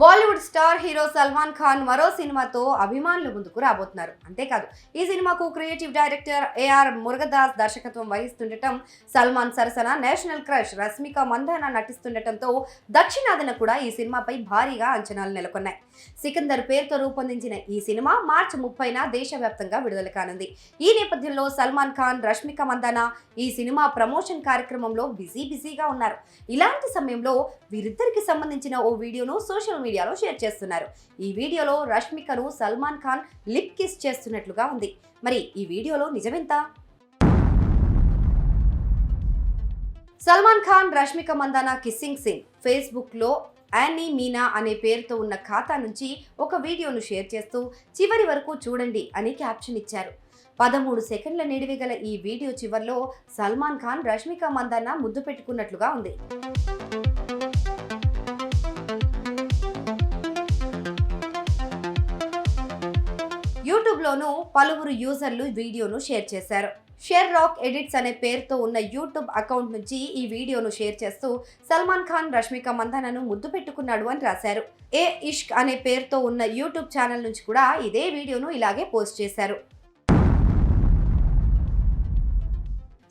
Bollywood star hero Salman Khan మరో సినిమాతో అభిమానుల ముందుకు రాబోతున్నారు. అంతేకాదు ఈ సినిమాకు క్రియేటివ్ డైరెక్టర్ ఏఆర్ మురుగదాస్ దర్శకత్వం వహిస్తుండటం, సల్మాన్ సరసన నేషనల్ క్రష్ రష్మిక మందాన నటిస్తుండటంతో దక్షిణాదిన కూడా ఈ సినిమాపై భారీగా అంచనాలు నెలకొన్నాయి. సికందర్ పేరుతో రూపొందించిన ఈ సినిమా మార్చి 30న దేశవ్యాప్తంగా విడుదల కానుంది. ఈ నేపథ్యంలో సల్మాన్ ఖాన్, రష్మిక మందాన ఈ సినిమా ప్రమోషన్ కార్యక్రమంలో బిజీగా ఉన్నారు. ఇలాంటి సమయంలో వీరిద్దరికి సంబంధించిన ఓ వీడియోను సోషల్ మీడియాలో షేర్ చేస్తున్నారు. ఈ వీడియోలో రష్మికను సల్మాన్ ఖాన్ లిప్ కిస్ చేస్తున్నట్లుగా ఉంది. మరి ఈ వీడియోలో నిజమెంత? Salman Khan, Rashmika Mandanna kissing scene Facebook లో యానీ మీనా అనే పేరుతో ఉన్న ఖాతా నుంచి ఒక వీడియోను షేర్ చేస్తూ చివరి వరకు చూడండి అని క్యాప్షన్ ఇచ్చారు. 13 సెకండ్ల నిడివి గల ఈ వీడియో చివర్లో సల్మాన్ ఖాన్, రష్మిక మందాన ముద్దు పెట్టుకున్నట్లుగా ఉంది. యూట్యూబ్లోనూ పలువురు యూజర్లు వీడియోను షేర్ చేశారు. షేర్ రాక్ ఎడిట్స్ అనే పేరుతో ఉన్న యూట్యూబ్ అకౌంట్ నుంచి ఈ వీడియోను షేర్ చేస్తూ సల్మాన్ ఖాన్, రష్మిక మందానను ముద్దు పెట్టుకున్నాడు అని రాశారు. ఏ ఇష్క్ అనే పేరుతో ఉన్న యూట్యూబ్ ఛానల్ నుంచి కూడా ఇదే వీడియోను ఇలాగే పోస్ట్ చేశారు.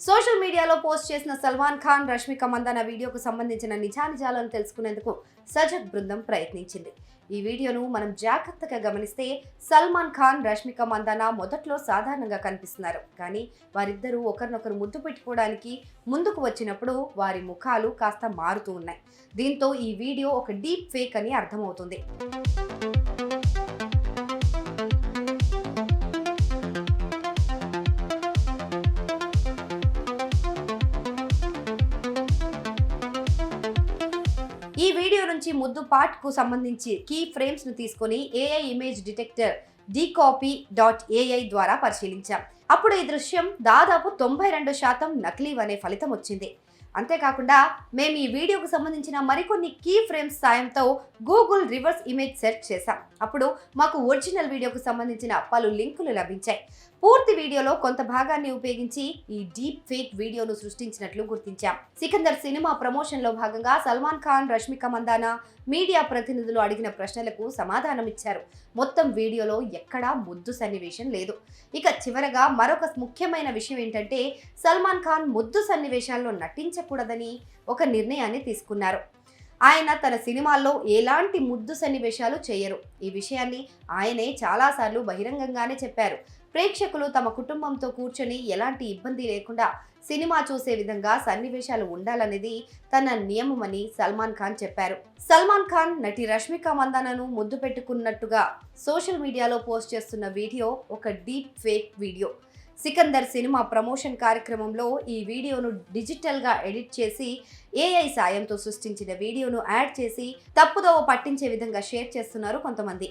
సోషల్ మీడియాలో పోస్ట్ చేసిన సల్మాన్ ఖాన్, రష్మిక మందాన వీడియోకు సంబంధించిన నిజానిజాలను తెలుసుకునేందుకు సజగ్ బృందం ప్రయత్నించింది. ఈ వీడియోను మనం జాగ్రత్తగా గమనిస్తే సల్మాన్ ఖాన్, రష్మిక మందాన మొదట్లో సాధారణంగా కనిపిస్తున్నారు. కానీ వారిద్దరూ ఒకరినొకరు ముద్దు పెట్టుకోవడానికి ముందుకు వచ్చినప్పుడు వారి ముఖాలు కాస్త మారుతూ ఉన్నాయి. దీంతో ఈ వీడియో ఒక డీప్ ఫేక్ అని అర్థమవుతుంది. ఈ వీడియో నుంచి ముద్దు పార్ట్ కు సంబంధించి కీ ఫ్రేమ్స్ ను తీసుకొని ఏఐ ఇమేజ్ డిటెక్టర్ dcopy.ai ద్వారా పరిశీలించాం. అప్పుడు ఈ దృశ్యం దాదాపు 92% నకిలీ అనే ఫలితం వచ్చింది. అంతేకాకుండా మేము ఈ వీడియోకు సంబంధించిన మరికొన్ని కీ ఫ్రేమ్స్ సాయంతో గూగుల్ రివర్స్ ఇమేజ్ సెర్చ్ చేశాం. అప్పుడు మాకు ఒరిజినల్ వీడియోకు సంబంధించిన పలు లింకులు లభించాయి. పూర్తి వీడియోలో కొంత భాగాన్ని ఉపయోగించి ఈ డీప్ ఫేక్ వీడియోను సృష్టించినట్లు గుర్తించాం. సికందర్ సినిమా ప్రమోషన్ లో భాగంగా సల్మాన్ ఖాన్, రష్మిక మందాన మీడియా ప్రతినిధులు అడిగిన ప్రశ్నలకు సమాధానమిచ్చారు. మొత్తం వీడియోలో ఎక్కడా ముద్దు సన్నివేశం లేదు. ఇక చివరగా మరొక ముఖ్యమైన విషయం ఏంటంటే సల్మాన్ ఖాన్ ముద్దు సన్నివేశాల్లో నటించకూడదని ఒక నిర్ణయాన్ని తీసుకున్నారు. ఆయన తన సినిమాల్లో ఎలాంటి ముద్దు సన్నివేశాలు చేయరు. ఈ విషయాన్ని ఆయనే చాలాసార్లు బహిరంగంగానే చెప్పారు. ప్రేక్షకులు తమ కుటుంబంతో కూర్చొని ఎలాంటి ఇబ్బంది లేకుండా సినిమా చూసే విధంగా సన్నివేశాలు ఉండాలనేది తన నియమమని సల్మాన్ ఖాన్ చెప్పారు. సల్మాన్ ఖాన్ నటి రష్మిక మందానను ముద్దు పెట్టుకున్నట్టుగా సోషల్ మీడియాలో పోస్ట్ చేస్తున్న వీడియో ఒక deep fake video. Sikandar cinema promotion కార్యక్రమంలో ఈ వీడియోను డిజిటల్గా ఎడిట్ చేసి ఏఐ సాయంతో సృష్టించిన వీడియోను యాడ్ చేసి తప్పుదోవ పట్టించే విధంగా షేర్ చేస్తున్నారు కొంతమంది.